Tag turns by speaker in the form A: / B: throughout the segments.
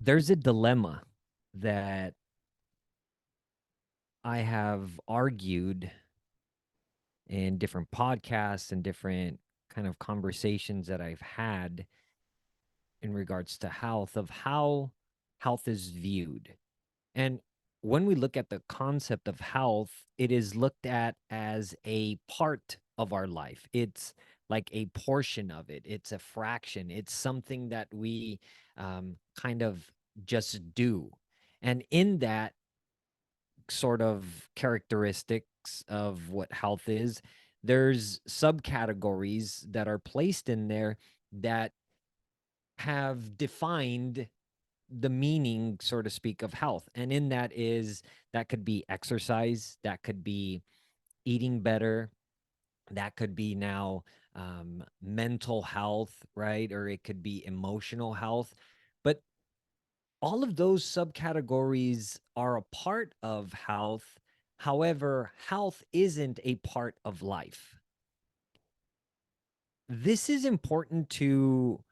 A: There's a dilemma that I have argued in different podcasts and different kind of conversations that I've had in regards to health, of how health is viewed. And when we look at the concept of health, it is looked at as a part of our life. It's like a portion of it, it's a fraction, it's something that we kind of just do. And in that sort of characteristics of what health is, there's subcategories that are placed in there that have defined the meaning, so to speak, of health. And in that is that could be exercise, that could be eating better, that could be now mental health, right? Or it could be emotional health. But all of those subcategories are a part of health. However, health isn't a part of life. This is important to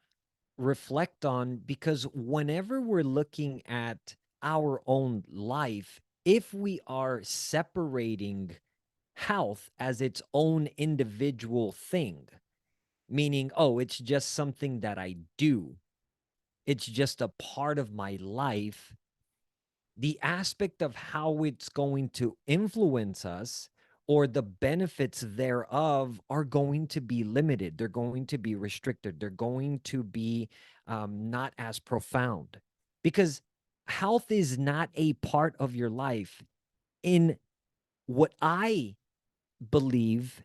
A: reflect on because whenever we're looking at our own life, if we are separating health as its own individual thing, meaning, oh, it's just something that I do, it's just a part of my life, the aspect of how it's going to influence us or the benefits thereof are going to be limited. They're going to be restricted. They're going to be not as profound because health is not a part of your life. In what I believe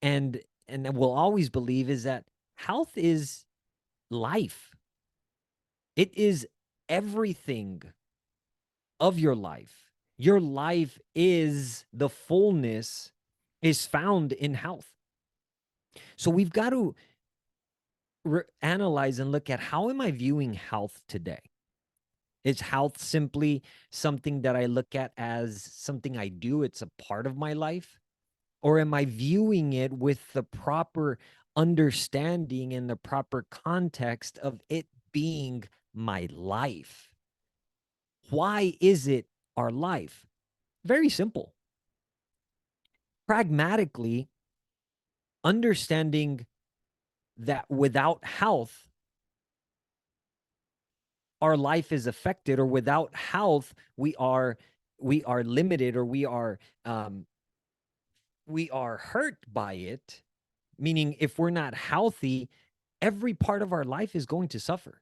A: and will always believe is that health is life. It is everything of your life. Your life is the fullness is found in health. So we've got to analyze and look at how am I viewing health today? Is health simply something that I look at as something I do? It's a part of my life? Or am I viewing it with the proper understanding and the proper context of it being my life? Why is it our life? Very simple. Pragmatically, understanding that without health, our life is affected, or without health, we are limited, or we are hurt by it. Meaning, if we're not healthy, every part of our life is going to suffer.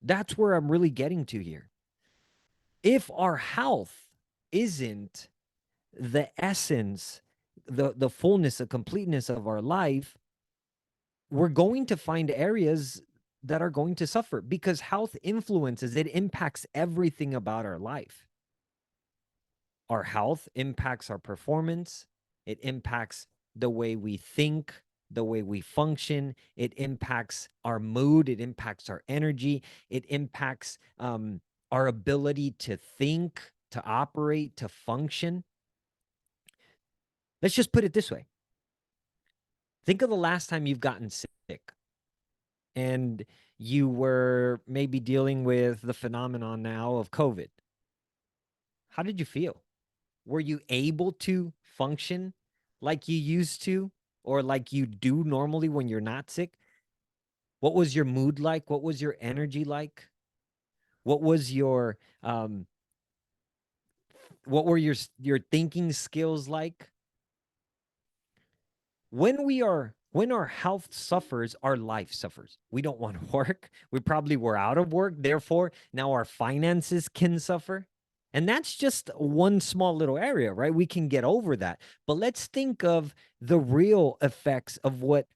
A: That's where I'm really getting to here. If our health isn't the essence, the fullness, the completeness of our life, we're going to find areas that are going to suffer because health influences, it impacts everything about our life. Our health impacts our performance, it impacts the way we think, the way we function, it impacts our mood, it impacts our energy, it impacts our ability to think, to operate, to function. Let's just put it this way. Think of the last time you've gotten sick and you were maybe dealing with the phenomenon now of COVID. How did you feel? Were you able to function like you used to or like you do normally when you're not sick? What was your mood like? What was your energy like? What was what were your thinking skills like? When our health suffers, our life suffers. We don't want to work. We probably were out of work. Therefore, now our finances can suffer. And that's just one small little area, right? We can get over that. But let's think of the real effects of what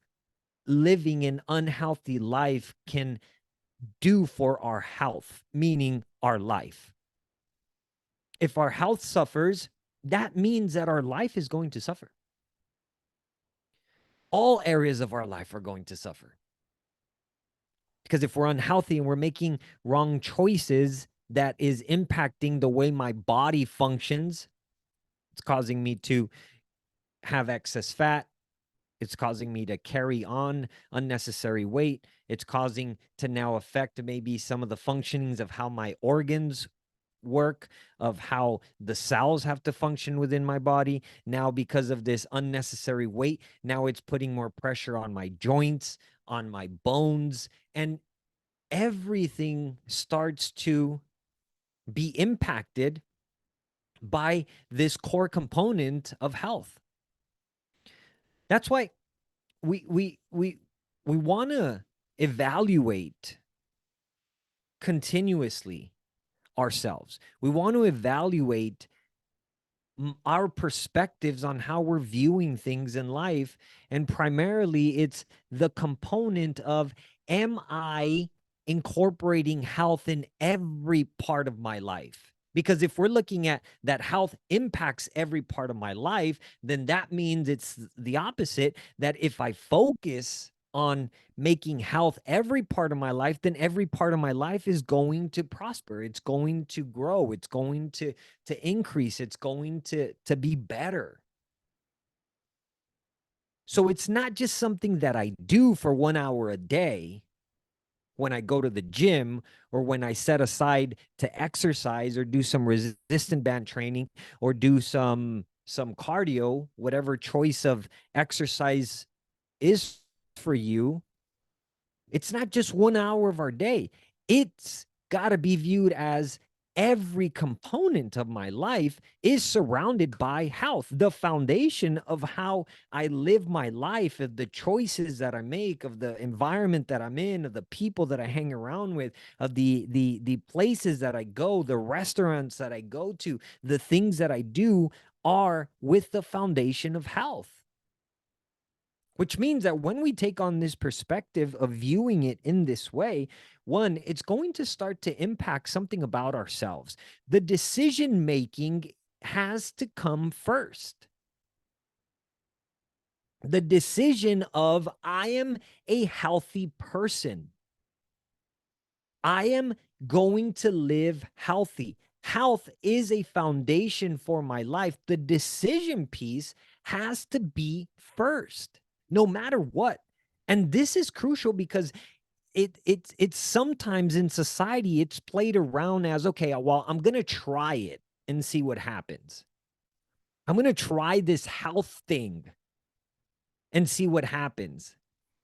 A: living an unhealthy life can do for our health, meaning our life. If our health suffers, that means that our life is going to suffer. All areas of our life are going to suffer. Because if we're unhealthy and we're making wrong choices that is impacting the way my body functions, it's causing me to have excess fat. It's causing me to carry on unnecessary weight. It's causing to now affect maybe some of the functionings of how my organs work, of how the cells have to function within my body. Now, because of this unnecessary weight, now it's putting more pressure on my joints, on my bones, and everything starts to be impacted by this core component of health. That's why we want to evaluate continuously ourselves. We want to evaluate our perspectives on how we're viewing things in life. And primarily, it's the component of, am I incorporating health in every part of my life? Because if we're looking at that health impacts every part of my life, then that means it's the opposite, that if I focus on making health every part of my life, then every part of my life is going to prosper. It's going to grow. It's going to increase. It's going to be better. So it's not just something that I do for 1 hour a day when I go to the gym, or when I set aside to exercise or do some resistant band training or do some cardio, whatever choice of exercise is for you. It's not just 1 hour of our day. It's got to be viewed as every component of my life is surrounded by health. The foundation of how I live my life, of the choices that I make, of the environment that I'm in, of the people that I hang around with, of the places that I go, the restaurants that I go to, the things that I do are with the foundation of health. Which means that when we take on this perspective of viewing it in this way, one, it's going to start to impact something about ourselves. The decision making has to come first. The decision of, I am a healthy person. I am going to live healthy. Health is a foundation for my life. The decision piece has to be first, no matter what. And this is crucial because it's sometimes in society, it's played around as, okay, well, I'm going to try it and see what happens. I'm going to try this health thing and see what happens.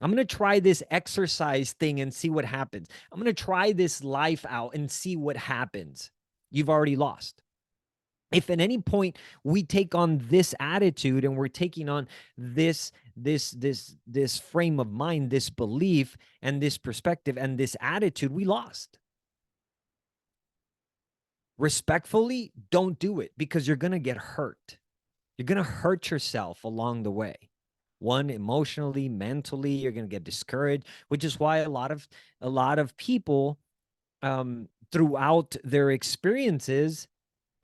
A: I'm going to try this exercise thing and see what happens. I'm going to try this life out and see what happens. You've already lost. If at any point we take on this attitude and we're taking on this frame of mind, this belief and this perspective and this attitude, we lost. Respectfully, don't do it, because you're going to get hurt. You're going to hurt yourself along the way. One, emotionally, mentally, you're going to get discouraged, which is why a lot of people throughout their experiences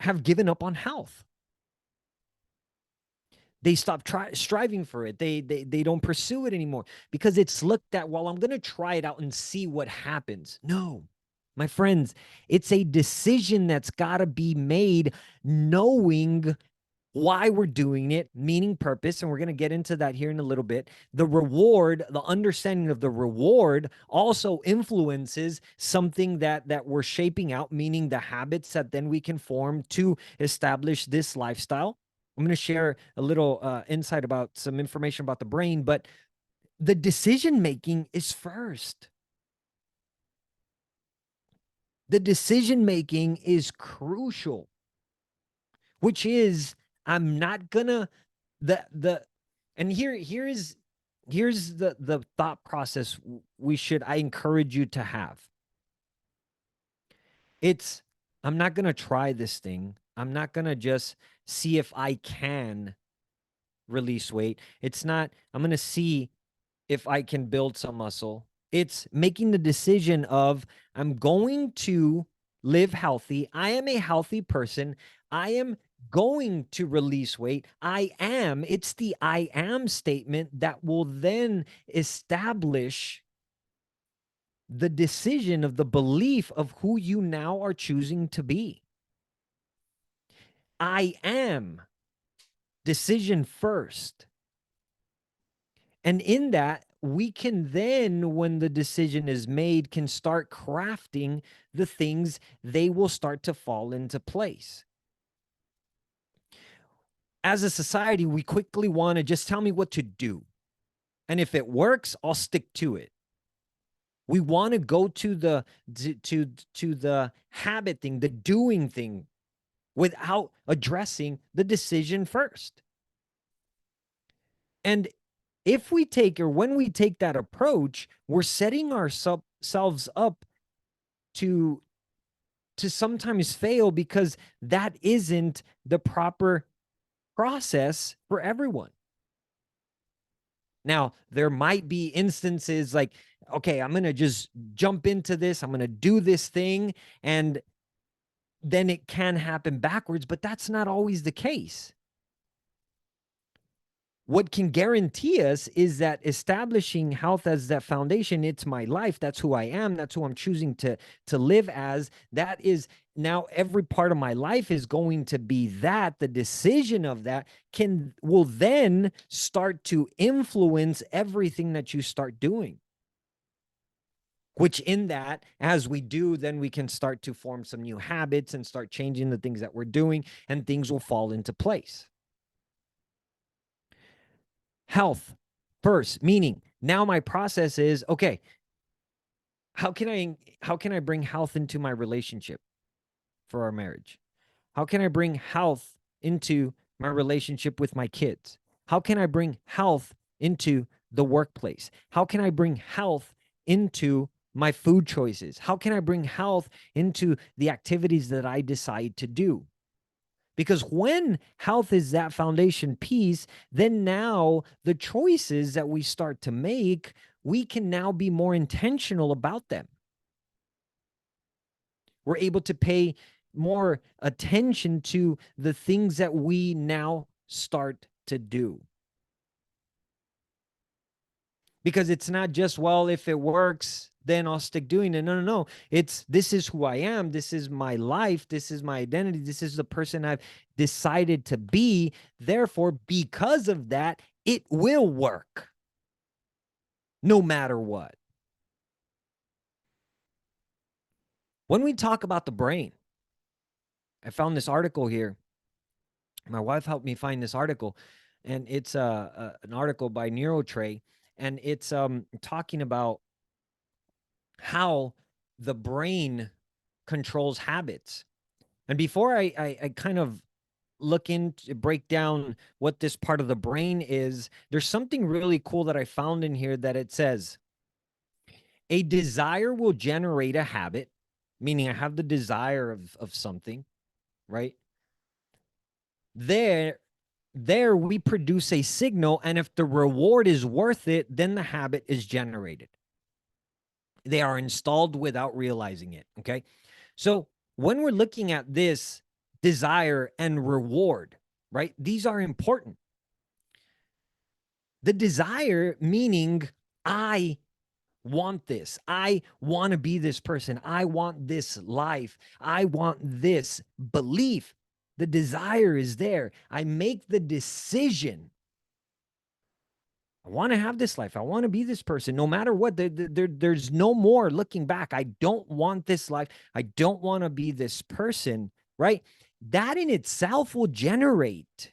A: have given up on health. They stop striving for it. They don't pursue it anymore because it's looked at, well, I'm going to try it out and see what happens. No, my friends, it's a decision that's got to be made, knowing why we're doing it, meaning purpose. And we're going to get into that here in a little bit. The reward, the understanding of the reward also influences something that we're shaping out, meaning the habits that then we can form to establish this lifestyle. I'm going to share a little insight about some information about the brain, but the decision making is first. The decision making is crucial, which is, I'm not gonna and here's the thought process I encourage you to have. It's, I'm not gonna try this thing. I'm not gonna just see if I can release weight. It's not, I'm gonna see if I can build some muscle. It's making the decision of, I'm going to live healthy. I am a healthy person. I am going to release weight. It's the I am statement that will then establish the decision of the belief of who you now are choosing to be. I am, decision first. And in that, we can then, when the decision is made, can start crafting the things. They will start to fall into place. As a society, we quickly want to just tell me what to do. And if it works, I'll stick to it. We want to go to the habit thing, the doing thing, without addressing the decision first. And if we take, or when we take that approach, we're setting ourselves up to sometimes fail, because that isn't the proper process for everyone. Now, there might be instances like, okay, I'm going to just jump into this, I'm going to do this thing, and then it can happen backwards, but that's not always the case. What can guarantee us is that establishing health as that foundation, it's my life, that's who I am, that's who I'm choosing to live as. That is now every part of my life is going to be that. The decision of that will then start to influence everything that you start doing. Which in that, as we do, then we can start to form some new habits and start changing the things that we're doing, and things will fall into place. Health first, meaning now my process is, okay, how can I bring health into my relationship for our marriage? How can I bring health into my relationship with my kids? How can I bring health into the workplace? How can I bring health into my food choices? How can I bring health into the activities that I decide to do? Because when health is that foundation piece, then now the choices that we start to make, we can now be more intentional about them. We're able to pay more attention to the things that we now start to do. Because it's not just, well, if it works, then I'll stick doing it. No, no, no. It's, this is who I am. This is my life. This is my identity. This is the person I've decided to be. Therefore, because of that, it will work no matter what. When we talk about the brain, I found this article here. My wife helped me find this article, and it's an article by NeuroTray, and it's talking about how the brain controls habits. And before I kind of look into break down what this part of the brain is, there's something really cool that I found in here, that it says a desire will generate a habit, meaning I have the desire of something, right? There we produce a signal, and if the reward is worth it, then the habit is generated. They are installed without realizing it, okay? So when we're looking at this desire and reward, right, these are important. The desire, meaning I want this. I want to be this person. I want this life. I want this belief. The desire is there. I make the decision. I want to have this life. I want to be this person. No matter what, there's no more looking back. I don't want this life. I don't want to be this person, right? That in itself will generate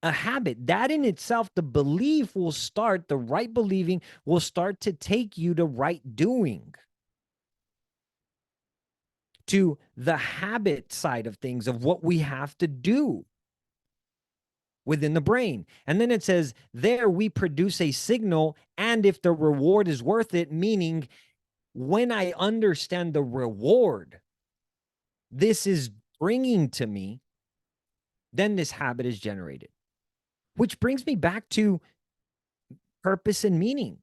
A: a habit. That in itself, the belief will start, the right believing will start to take you to right doing, to the habit side of things, of what we have to do within the brain. And then it says, there we produce a signal, and if the reward is worth it, meaning when I understand the reward this is bringing to me, then this habit is generated. Which brings me back to purpose and meaning.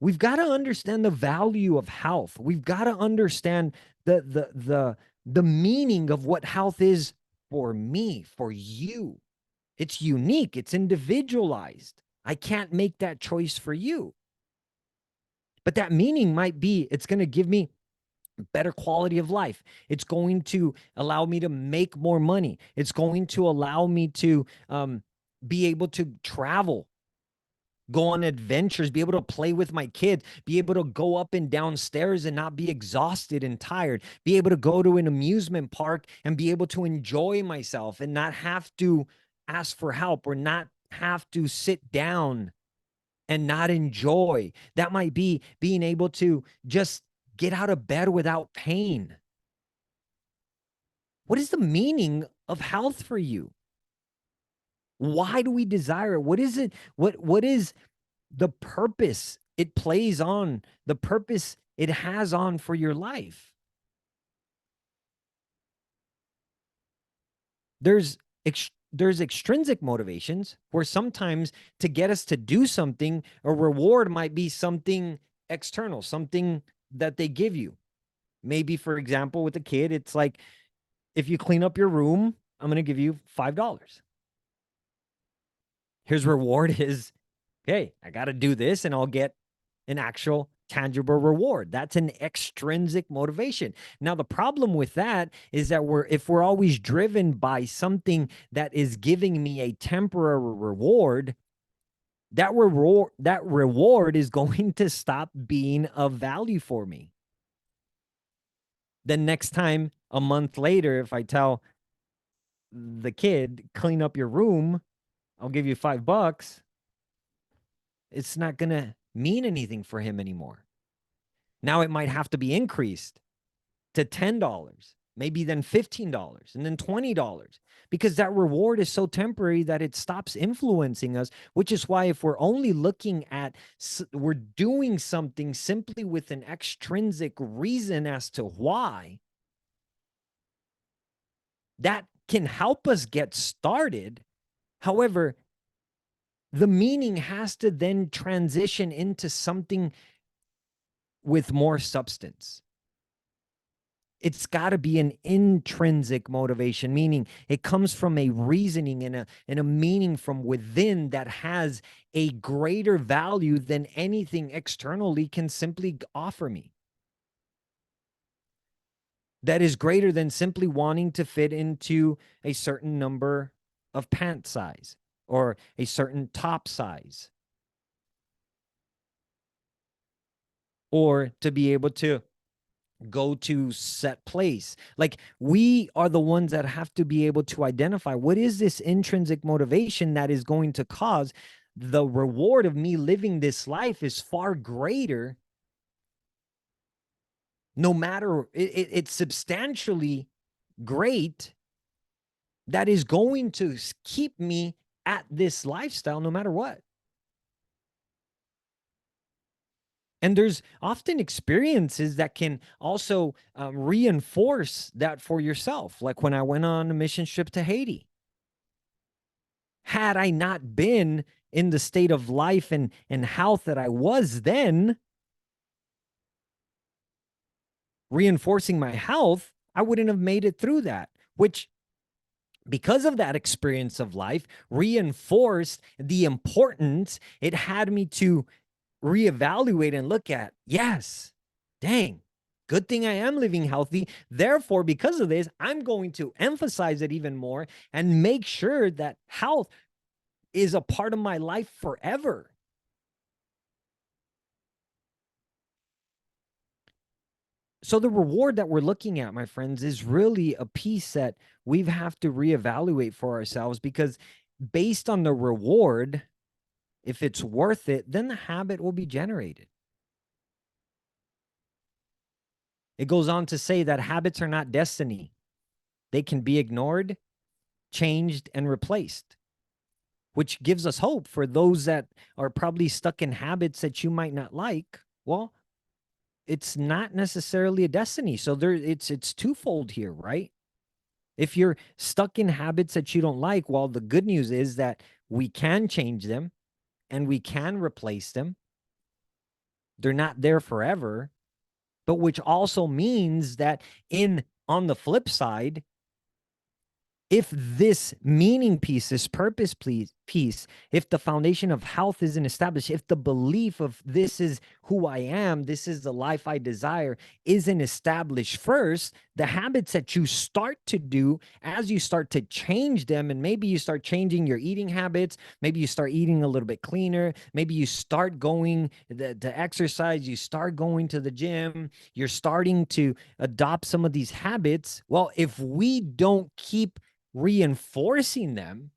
A: We've got to understand the value of health. We've got to understand the meaning of what health is for me, for you. It's unique. It's individualized. I can't make that choice for you. But that meaning might be, it's going to give me better quality of life. It's going to allow me to make more money. It's going to allow me to be able to travel, go on adventures, be able to play with my kids, be able to go up and down stairs and not be exhausted and tired, be able to go to an amusement park and be able to enjoy myself and not have to ask for help or not have to sit down and not enjoy. That might be being able to just get out of bed without pain. What is the meaning of health for you? Why do we desire it? What is it? What is the purpose it plays on, the purpose it has on for your life? There's there's extrinsic motivations where sometimes to get us to do something, a reward might be something external, something that they give you. Maybe, for example, with a kid, it's like, if you clean up your room, I'm going to give you $5. His reward is, hey, I got to do this and I'll get an actual tangible reward. That's an extrinsic motivation. Now, the problem with that is that if we're always driven by something that is giving me a temporary reward, that reward is going to stop being of value for me. Then next time, a month later, if I tell the kid, clean up your room, I'll give you $5, it's not going to mean anything for him anymore. Now it might have to be increased to $10, maybe then $15 and then $20, because that reward is so temporary that it stops influencing us, which is why if we're only looking at, we're doing something simply with an extrinsic reason as to why, that can help us get started. However, the meaning has to then transition into something with more substance. It's got to be an intrinsic motivation, meaning it comes from a reasoning and a meaning from within that has a greater value than anything externally can simply offer me. That is greater than simply wanting to fit into a certain number of pant size or a certain top size, or to be able to go to set place. Like, we are the ones that have to be able to identify what is this intrinsic motivation that is going to cause the reward of me living this life is far greater. No matter it's substantially great, that is going to keep me at this lifestyle no matter what. And there's often experiences that can also reinforce that for yourself. Like when I went on a mission trip to Haiti, had I not been in the state of life and health that I was then, reinforcing my health, I wouldn't have made it through that, which, because of that experience of life, reinforced the importance it had me to reevaluate and look at, yes, dang, good thing I am living healthy. Therefore, because of this, I'm going to emphasize it even more and make sure that health is a part of my life forever. So the reward that we're looking at, my friends, is really a piece that we have to reevaluate for ourselves, because based on the reward, if it's worth it, then the habit will be generated. It goes on to say that habits are not destiny. They can be ignored, changed, and replaced, which gives us hope for those that are probably stuck in habits that you might not like. Well, it's not necessarily a destiny. So it's twofold here, right? If you're stuck in habits that you don't like, well, the good news is that we can change them and we can replace them. They're not there forever, but which also means that on the flip side, if this meaning piece, this purpose piece, if the foundation of health isn't established, if the belief of this is who I am, this is the life I desire, isn't established first, the habits that you start to do as you start to change them, and maybe you start changing your eating habits, maybe you start eating a little bit cleaner, maybe you start going to exercise, you start going to the gym, you're starting to adopt some of these habits. Well, if we don't keep reinforcing them,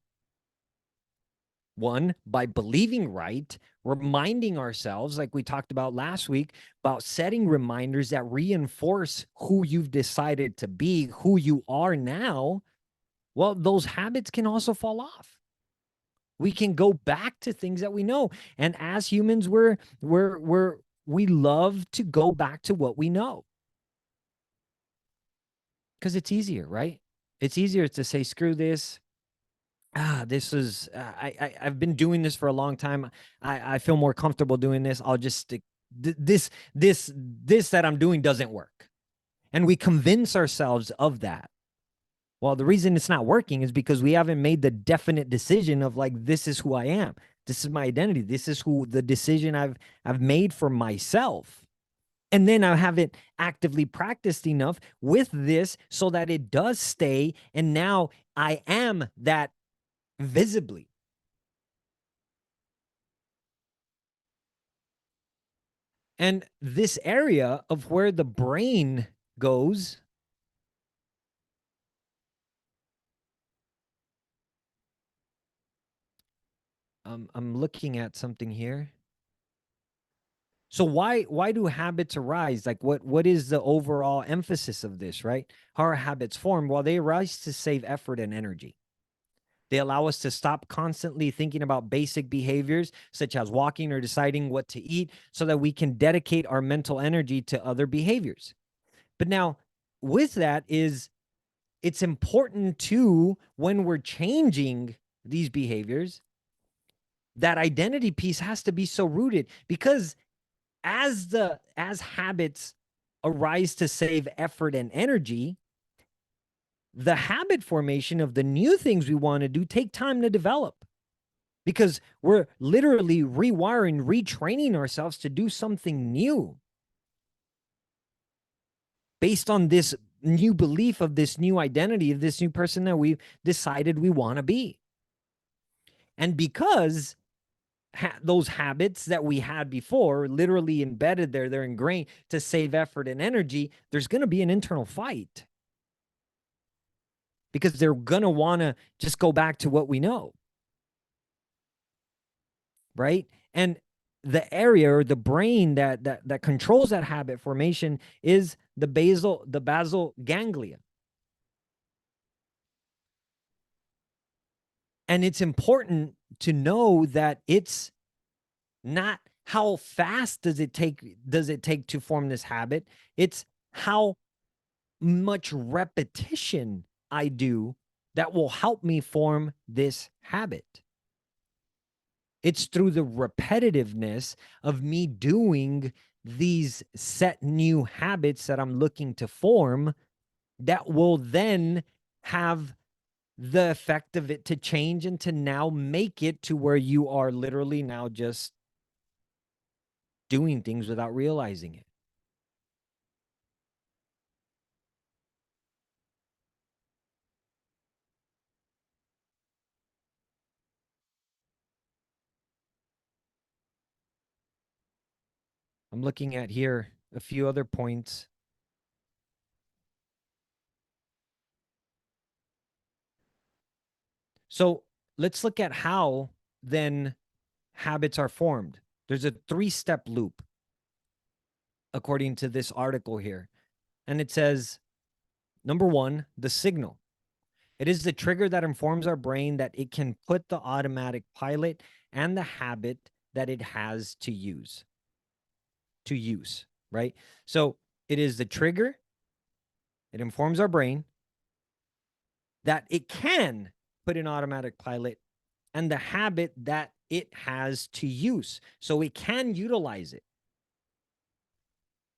A: one, by believing right, reminding ourselves, like we talked about last week, about setting reminders that reinforce who you've decided to be, who you are now, well, those habits can also fall off. We can go back to things that we know. And as humans, we love to go back to what we know because it's easier, right? It's easier to say, screw this. This is I've been doing this for a long time. I feel more comfortable doing this. I'll just stick. This that I'm doing doesn't work, and we convince ourselves of that. Well, the reason it's not working is because we haven't made the definite decision of like, this is who I am. This is my identity. This is who the decision I've made for myself. And then I haven't actively practiced enough with this so that it does stay. And now I am that visibly. And this area of where the brain goes, I'm looking at something here. So why do habits arise? Like what is the overall emphasis of this, right? How are habits formed? Well, they arise to save effort and energy. They allow us to stop constantly thinking about basic behaviors such as walking or deciding what to eat so that we can dedicate our mental energy to other behaviors. But now with that is it's important too when we're changing these behaviors, that identity piece has to be so rooted because as habits arise to save effort and energy, the habit formation of the new things we want to do take time to develop because we're literally rewiring, retraining ourselves to do something new based on this new belief of this new identity of this new person that we've decided we want to be. And because those habits that we had before literally embedded there, they're ingrained to save effort and energy, there's going to be an internal fight because they're going to want to just go back to what we know. Right. And the area or the brain that controls that habit formation is the basal ganglia. And it's important to know that it's not how fast does it take to form this habit. It's how much repetition I do that will help me form this habit. It's through the repetitiveness of me doing these set new habits that I'm looking to form that will then have the effect of it to change and to now make it to where you are literally now just doing things without realizing it. I'm looking at here a few other points. So let's look at how then habits are formed. There's a 3-step loop, according to this article here. And it says, number 1, the signal. It is the trigger that informs our brain that it can put the automatic pilot and the habit that it has to use, right? So it is the trigger. It informs our brain that it can put an automatic pilot and the habit that it has to use. So it can utilize it.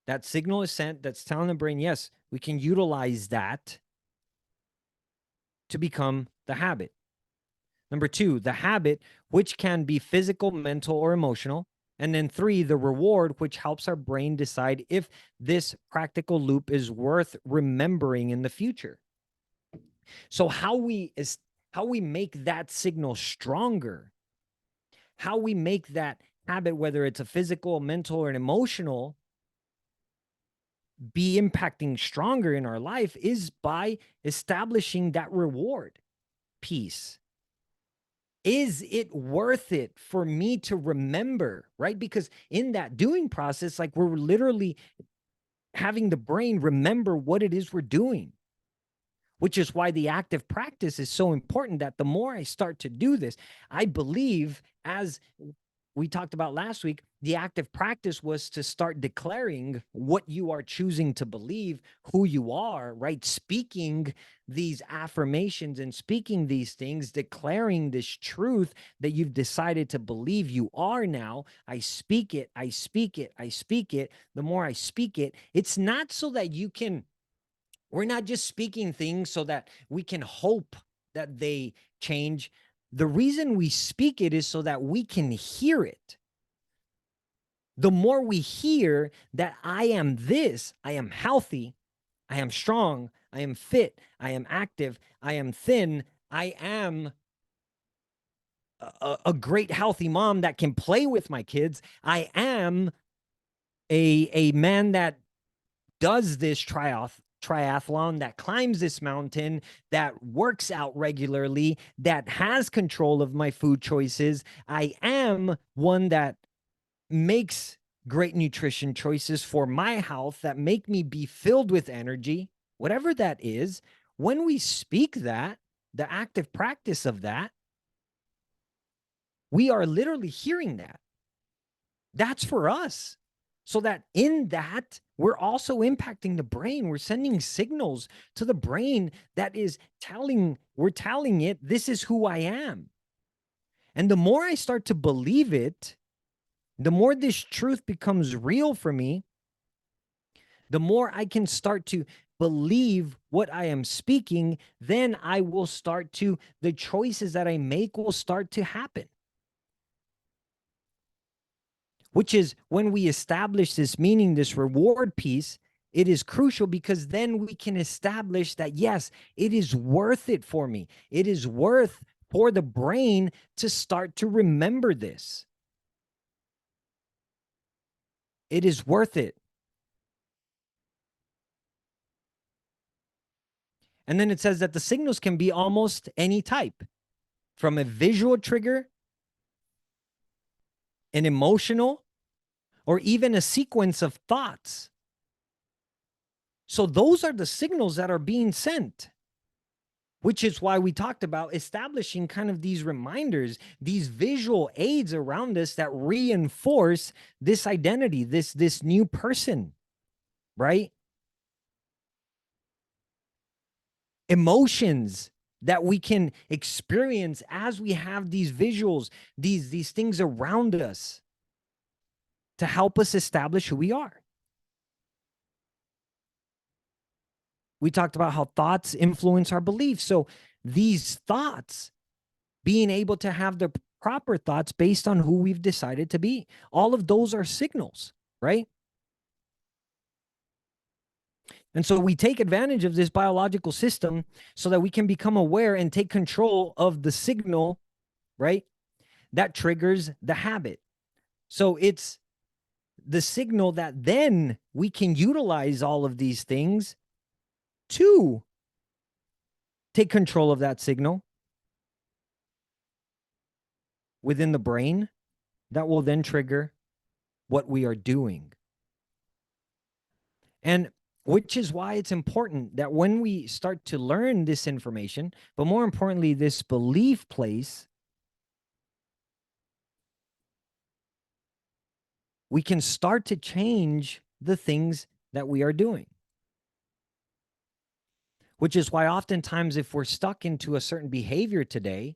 A: That signal is sent that's telling the brain, yes, we can utilize that. to become the habit. Number 2, the habit, which can be physical, mental, or emotional. And then 3, the reward, which helps our brain decide if this practical loop is worth remembering in the future. So how we make that signal stronger, how we make that habit, whether it's a physical, mental, or an emotional, be impacting stronger in our life is by establishing that reward piece. Is it worth it for me to remember, right? Because in that doing process, like, we're literally having the brain remember what it is we're doing, which is why the active practice is so important. That the more I start to do this, I believe, as we talked about last week, the active practice was to start declaring what you are choosing to believe, who you are, right? Speaking these affirmations and speaking these things, declaring this truth that you've decided to believe you are now. I speak it, I speak it, I speak it. The more I speak it, it's not so that we're not just speaking things so that we can hope that they change. The reason we speak it is so that we can hear it. The more we hear that I am this, I am healthy, I am strong, I am fit, I am active, I am thin, I am a great healthy mom that can play with my kids, I am a man that does this triathlon, that climbs this mountain, that works out regularly, that has control of my food choices. I am one that makes great nutrition choices for my health that make me be filled with energy, whatever that is. When we speak that, the active practice of that, we are literally hearing that. That's for us. So that in that, we're also impacting the brain. We're sending signals to the brain that is we're telling it, this is who I am. And the more I start to believe it, the more this truth becomes real for me, the more I can start to believe what I am speaking, then the choices that I make will start to happen. Which is when we establish this meaning, this reward piece, it is crucial, because then we can establish that, yes, it is worth it for me. It is worth for the brain to start to remember this. It is worth it. And then it says that the signals can be almost any type, from a visual trigger, an emotional, or even a sequence of thoughts. So those are the signals that are being sent, which is why we talked about establishing kind of these reminders, these visual aids around us that reinforce this identity, this new person, right? Emotions that we can experience as we have these visuals, these things around us to help us establish who we are. We talked about how thoughts influence our beliefs. So these thoughts, being able to have the proper thoughts based on who we've decided to be, all of those are signals, right? And so we take advantage of this biological system so that we can become aware and take control of the signal, right? That triggers the habit. So it's the signal that then we can utilize all of these things to take control of that signal within the brain that will then trigger what we are doing. And which is why it's important that when we start to learn this information, but more importantly, this belief place, we can start to change the things that we are doing. Which is why oftentimes, if we're stuck into a certain behavior today,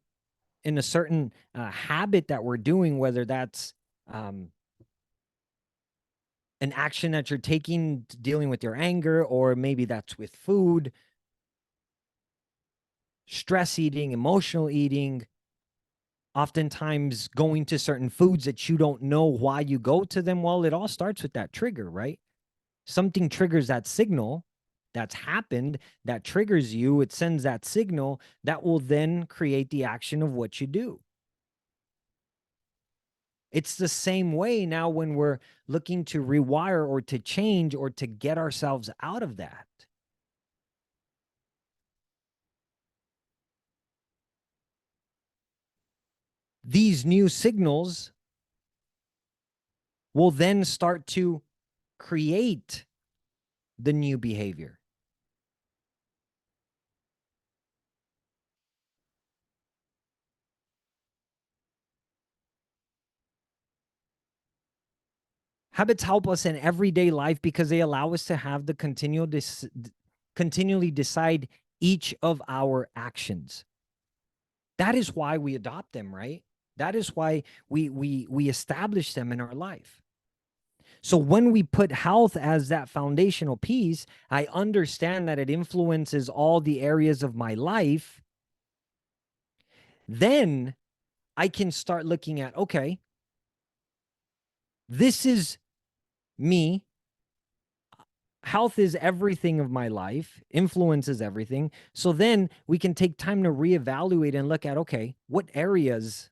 A: in a certain habit that we're doing, whether that's an action that you're taking dealing with your anger, or maybe that's with food, stress eating, emotional eating, oftentimes going to certain foods that you don't know why you go to them. Well, it all starts with that trigger, right? Something triggers that signal that's happened that triggers you. It sends that signal that will then create the action of what you do. It's the same way now when we're looking to rewire or to change or to get ourselves out of that. These new signals will then start to create the new behavior. Habits help us in everyday life because they allow us to have the continually decide each of our actions. That is why we adopt them, right? That is why we establish them in our life. So when we put health as that foundational piece, I understand that it influences all the areas of my life. Then I can start looking at, okay, this is me. Health is everything of my life, influences everything. So then we can take time to reevaluate and look at, okay, what areas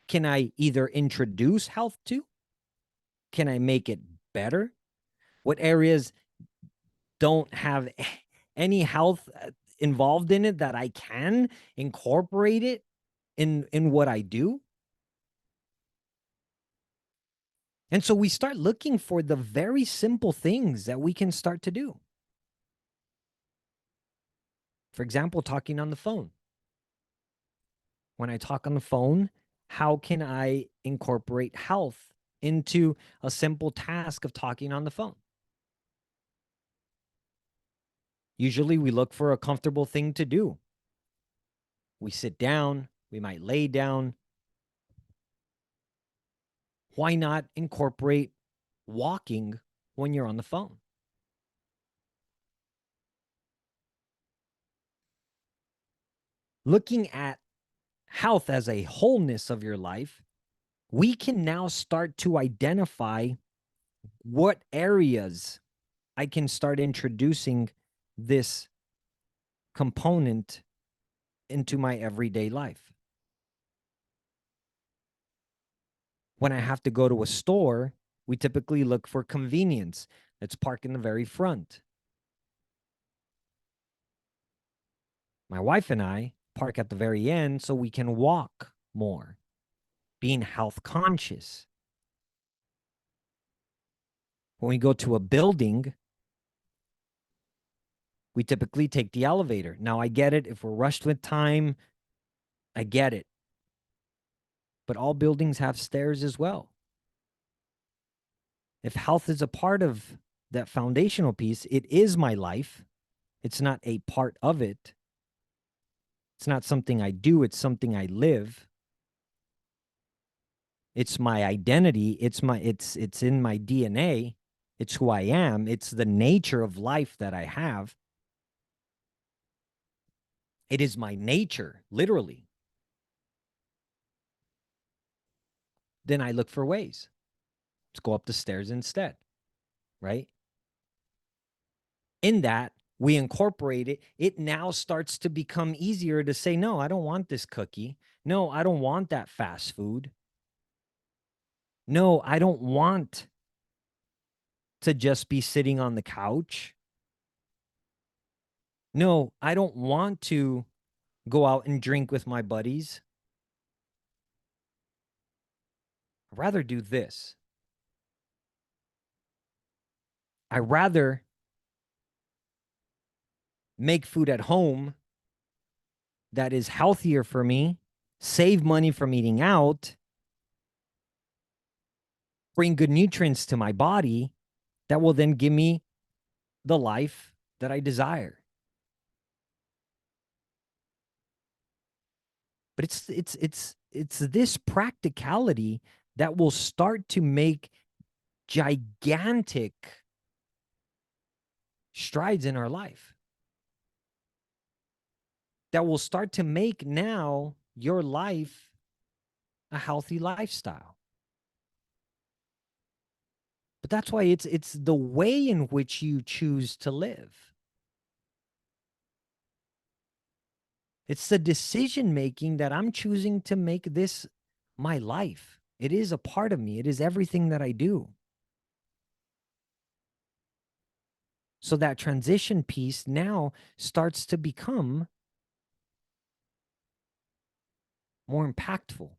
A: can I either introduce health to? Can I make it better? What areas don't have any health involved in it that I can incorporate it in what I do? And so we start looking for the very simple things that we can start to do. For example, talking on the phone. When I talk on the phone, how can I incorporate health into a simple task of talking on the phone? Usually we look for a comfortable thing to do. We sit down, we might lay down. Why not incorporate walking when you're on the phone? Looking at health as a wholeness of your life, we can now start to identify what areas I can start introducing this component into my everyday life. When I have to go to a store, we typically look for convenience. Let's park in the very front. My wife and I park at the very end so we can walk more, being health conscious. When we go to a building, we typically take the elevator. Now, I get it. If we're rushed with time, I get it. But all buildings have stairs as well. If health is a part of that foundational piece, it is my life. It's not a part of it. It's not something I do. It's something I live. It's my identity. It's in my DNA. It's who I am. It's the nature of life that I have. It is my nature, literally. Then I look for ways. Let's go up the stairs instead, right? In that, we incorporate it. It now starts to become easier to say, no, I don't want this cookie. No, I don't want that fast food. No, I don't want to just be sitting on the couch. No, I don't want to go out and drink with my buddies. I'd rather do this. I'd rather make food at home that is healthier for me, save money from eating out, bring good nutrients to my body that will then give me the life that I desire. But it's this practicality that will start to make gigantic strides in our life. that will start to make now your life a healthy lifestyle. But that's why it's the way in which you choose to live. It's the decision making that I'm choosing to make this my life. It is a part of me. It is everything that I do. So that transition piece now starts to become more impactful.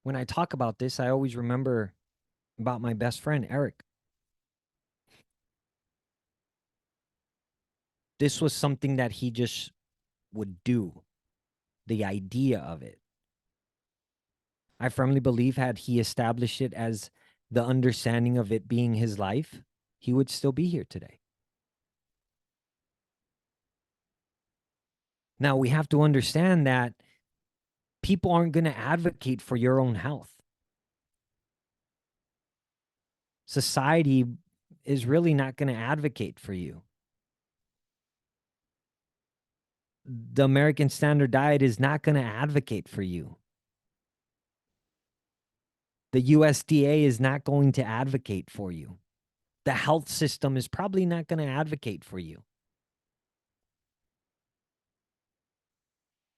A: When I talk about this, I always remember about my best friend, Eric. This was something that he just would do, the idea of it. I firmly believe had he established it as the understanding of it being his life, he would still be here today. Now, we have to understand that people aren't going to advocate for your own health. Society is really not going to advocate for you. The American Standard Diet is not going to advocate for you. The USDA is not going to advocate for you. The health system is probably not going to advocate for you.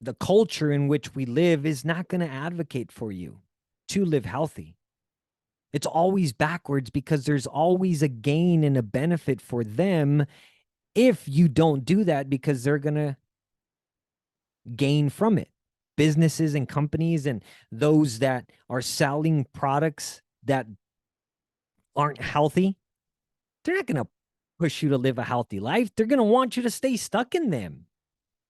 A: The culture in which we live is not going to advocate for you to live healthy. It's always backwards because there's always a gain and a benefit for them if you don't do that, because they're going to gain from it. Businesses and companies and those that are selling products that aren't healthy, they're not going to push you to live a healthy life. They're going to want you to stay stuck in them,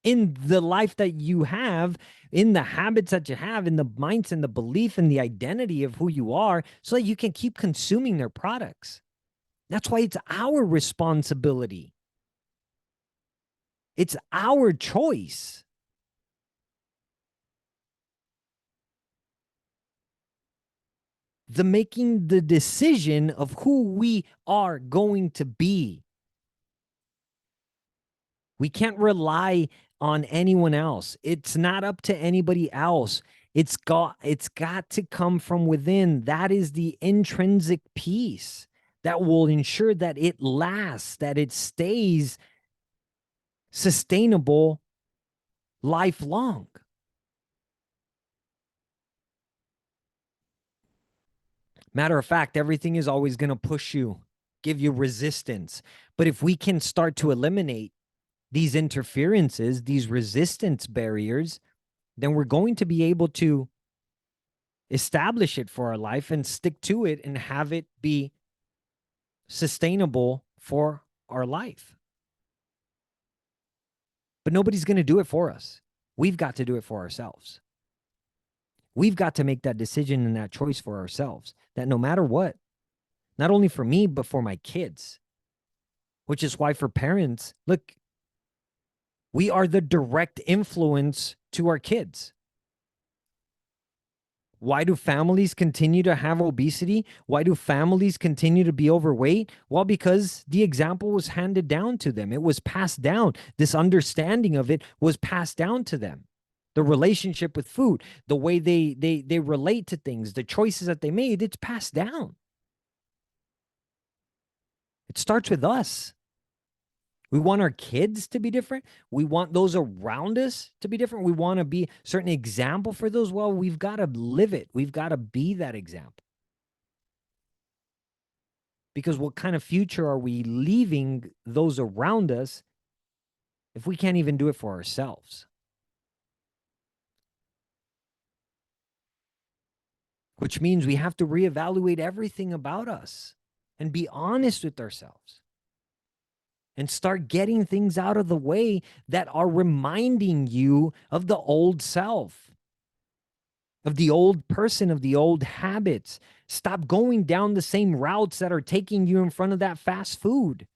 A: in the life that you have, in the habits that you have, in the minds and the belief and the identity of who you are, so that you can keep consuming their products. That's why it's our responsibility. It's our choice. The making the decision of who we are going to be. We can't rely on anyone else. It's not up to anybody else. It's got to come from within. That is the intrinsic piece that will ensure that it lasts, that it stays sustainable lifelong. Matter of fact, everything is always going to push you, give you resistance. But if we can start to eliminate these interferences, these resistance barriers, then we're going to be able to establish it for our life and stick to it and have it be sustainable for our life. But nobody's going to do it for us. We've got to do it for ourselves. We've got to make that decision and that choice for ourselves, that no matter what, not only for me, but for my kids, which is why for parents, look, we are the direct influence to our kids. Why do families continue to have obesity? Why do families continue to be overweight? Well, because the example was handed down to them. It was passed down. This understanding of it was passed down to them. The relationship with food, the way they relate to things, the choices that they made, it's passed down. It starts with us. We want our kids to be different. We want those around us to be different. We want to be a certain example for those. Well, we've got to live it. We've got to be that example. Because what kind of future are we leaving those around us if we can't even do it for ourselves? Which means we have to reevaluate everything about us and be honest with ourselves. And start getting things out of the way that are reminding you of the old self, of the old person, of the old habits. Stop going down the same routes that are taking you in front of that fast food.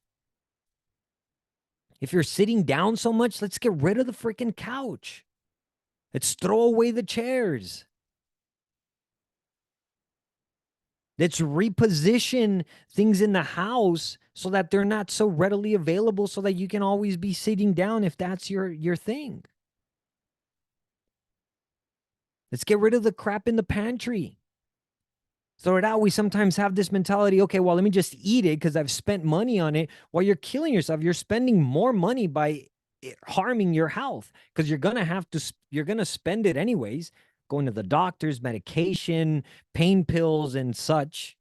A: If you're sitting down so much, let's get rid of the freaking couch. It's throw away the chairs. Let's reposition things in the house so that they're not so readily available so that you can always be sitting down if that's your thing. Let's get rid of the crap in the pantry. Throw it out. We sometimes have this mentality, okay, well, let me just eat it because I've spent money on it. While you're killing yourself, you're spending more money by harming your health because you're going to spend it anyways, going to the doctors, medication, pain pills, and such.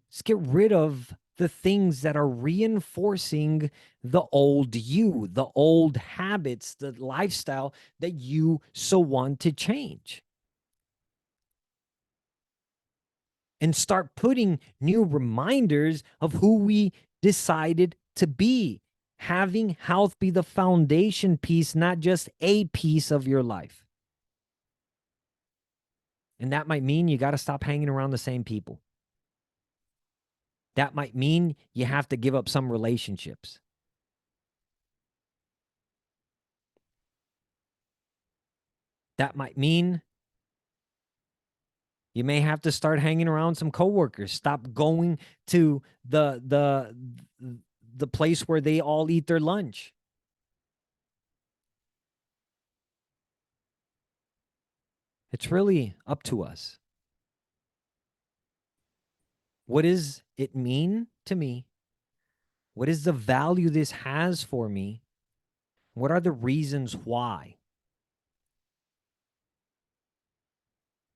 A: Let's get rid of the things that are reinforcing the old you, the old habits, the lifestyle that you so want to change. And start putting new reminders of who we decided to be. Having health be the foundation piece, not just a piece of your life. And that might mean you got to stop hanging around the same people. That might mean you have to give up some relationships. That might mean you may have to start hanging around some coworkers. Stop going to the place where they all eat their lunch. It's really up to us. What does it mean to me? What is the value this has for me? What are the reasons why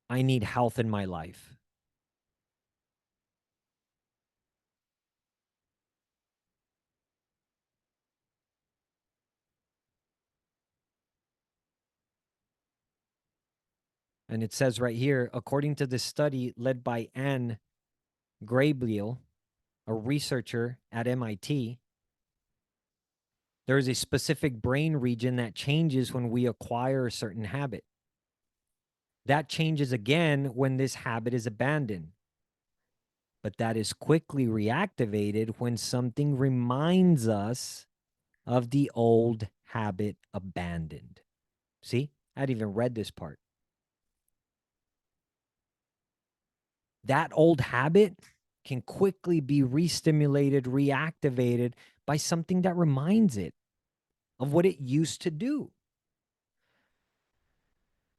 A: I need health in my life? And it says right here, according to this study led by Anne Gabriel, a researcher at MIT, there is a specific brain region that changes when we acquire a certain habit. That changes again when this habit is abandoned. But that is quickly reactivated when something reminds us of the old habit abandoned. See, I'd even read this part. That old habit can quickly be re-stimulated, reactivated by something that reminds it of what it used to do.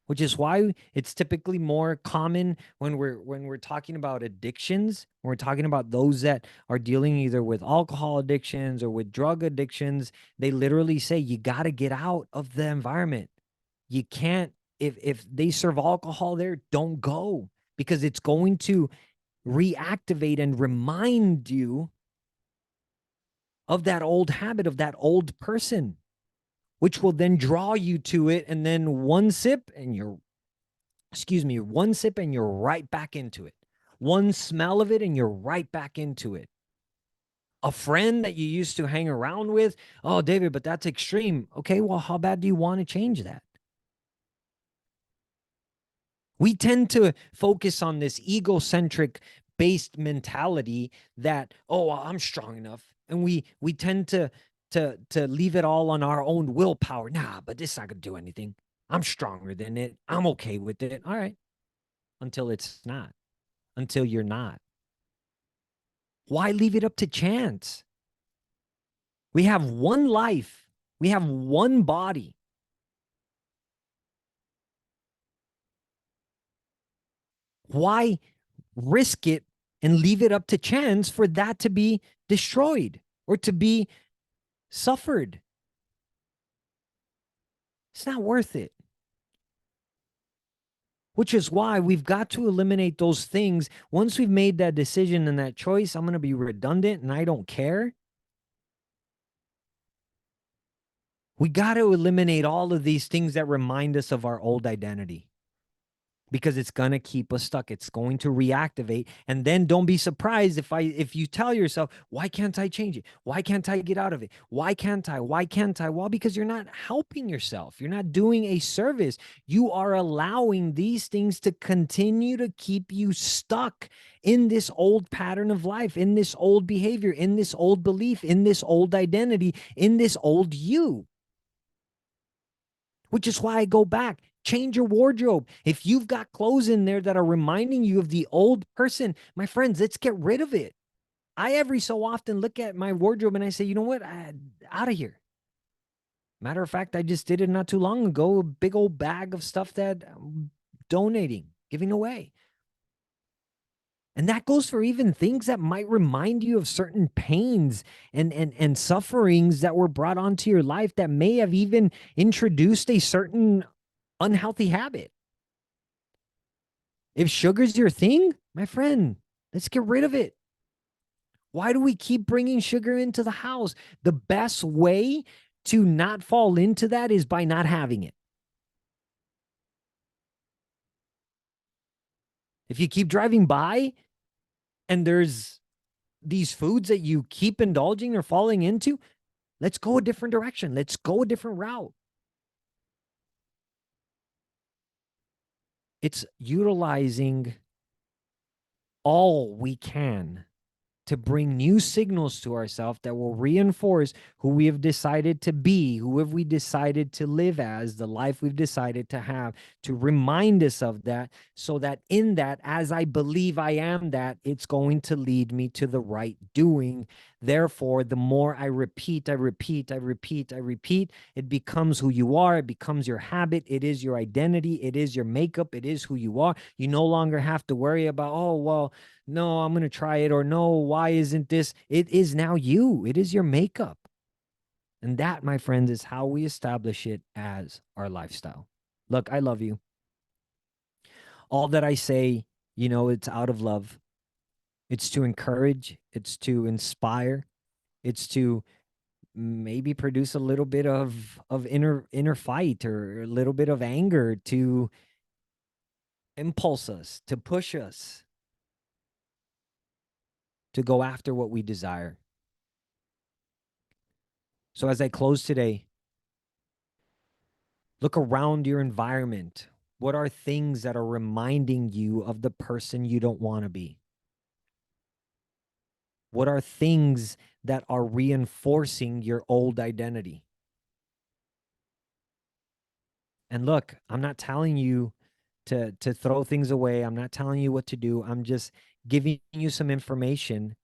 A: Which is why it's typically more common when we're talking about addictions, when we're talking about those that are dealing either with alcohol addictions or with drug addictions. They literally say you got to get out of the environment. You can't, if they serve alcohol there, don't go, because it's going to reactivate and remind you of that old habit, of that old person, which will then draw you to it. And then one sip and you're right back into it. One smell of it and you're right back into it. A friend that you used to hang around with, oh, David, but that's extreme. Okay, well, how bad do you want to change that? We tend to focus on this egocentric based mentality that, oh, well, I'm strong enough. And we tend to leave it all on our own willpower. Nah, but this is not going to do anything. I'm stronger than it. I'm okay with it. All right. Until it's not. Until you're not. Why leave it up to chance? We have one life. We have one body. Why risk it and leave it up to chance for that to be destroyed or to be suffered? It's not worth it. Which is why we've got to eliminate those things. Once we've made that decision and that choice, I'm going to be redundant and I don't care. We got to eliminate all of these things that remind us of our old identity, because it's going to keep us stuck. It's going to reactivate. And then don't be surprised if you tell yourself, why can't I change it? Why can't I get out of it? Why can't I? Why can't I? Well, because you're not helping yourself. You're not doing a service. You are allowing these things to continue to keep you stuck in this old pattern of life, in this old behavior, in this old belief, in this old identity, in this old you. which is why I go back. Change your wardrobe. If you've got clothes in there that are reminding you of the old person, my friends, let's get rid of it. I every so often look at my wardrobe and I say, you know what? Out of here. Matter of fact, I just did it not too long ago. A big old bag of stuff that I'm donating, giving away. And that goes for even things that might remind you of certain pains and sufferings that were brought onto your life that may have even introduced a certain unhealthy habit. If sugar's your thing, my friend, let's get rid of it. Why do we keep bringing sugar into the house? The best way to not fall into that is by not having it. If you keep driving by and there's these foods that you keep indulging or falling into, let's go a different direction. Let's go a different route. It's utilizing all we can to bring new signals to ourselves that will reinforce who we have decided to be, who have we decided to live as, the life we've decided to have, to remind us of that, so that in that, as I believe I am that, it's going to lead me to the right doing. Therefore, the more I repeat, it becomes who you are. It becomes your habit. It is your identity. It is your makeup. It is who you are. You no longer have to worry about, oh, well, no, I'm going to try it, or no, why isn't this? It is now you. It is your makeup. And that, my friends, is how we establish it as our lifestyle. Look, I love you. All that I say, it's out of love. It's to encourage, it's to inspire, it's to maybe produce a little bit of inner fight, or a little bit of anger, to impulse us, to push us to go after what we desire. So as I close today, look around your environment. What are things that are reminding you of the person you don't want to be? What are things that are reinforcing your old identity? And look, I'm not telling you to throw things away. I'm not telling you what to do. I'm just giving you some information,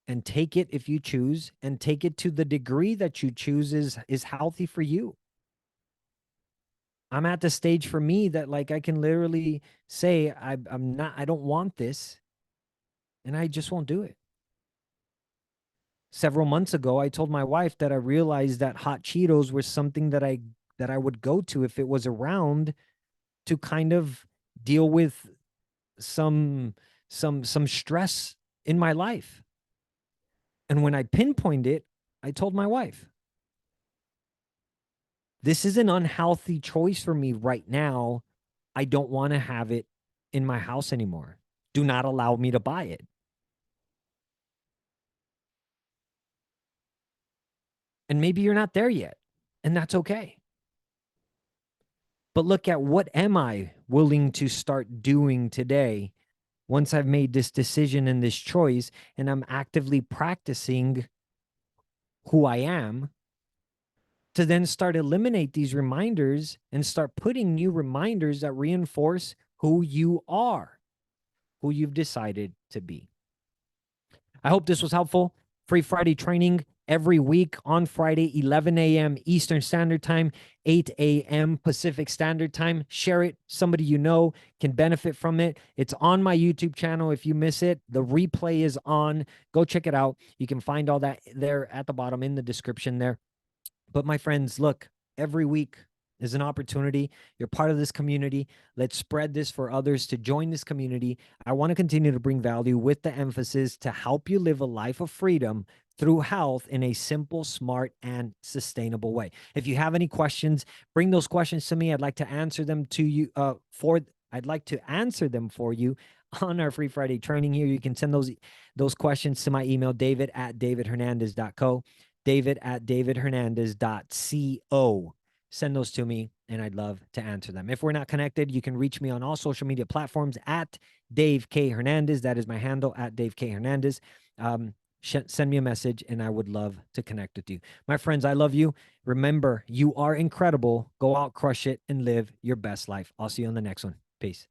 A: and take it if you choose, and take it to the degree that you choose is healthy for you. I'm at the stage for me that, like, I can literally say, I don't want this, and I just won't do it. Several months ago, I told my wife that I realized that hot Cheetos were something that I would go to if it was around, to kind of deal with some stress in my life. And when I pinpointed it, I told my wife, this is an unhealthy choice for me right now. I don't want to have it in my house anymore. Do not allow me to buy it. And maybe you're not there yet, and that's okay. But look at, what am I willing to start doing today once I've made this decision and this choice, and I'm actively practicing who I am, to then start eliminate these reminders and start putting new reminders that reinforce who you are, who you've decided to be. I hope this was helpful. Free Friday training every week on Friday, 11 a.m. Eastern Standard Time, 8 a.m. Pacific Standard Time. Share it. Somebody you know can benefit from it. It's on my YouTube channel. If you miss it, the replay is on. Go check it out. You can find all that there at the bottom in the description there. But my friends, look, every week is an opportunity. You're part of this community. Let's spread this for others to join this community. I want to continue to bring value with the emphasis to help you live a life of freedom through health in a simple, smart, and sustainable way. If you have any questions, bring those questions to me. I'd like to answer them to you I'd like to answer them for you on our Free Friday training here. You can send those questions to my email, david@davidhernandez.co, david@davidhernandez.co. Send those to me, and I'd love to answer them. If we're not connected, you can reach me on all social media platforms at Dave K. Hernandez. That is my handle, at Dave K. Hernandez. send me a message and I would love to connect with you. My friends, I love you. Remember, you are incredible. Go out, crush it, and live your best life. I'll see you on the next one. Peace.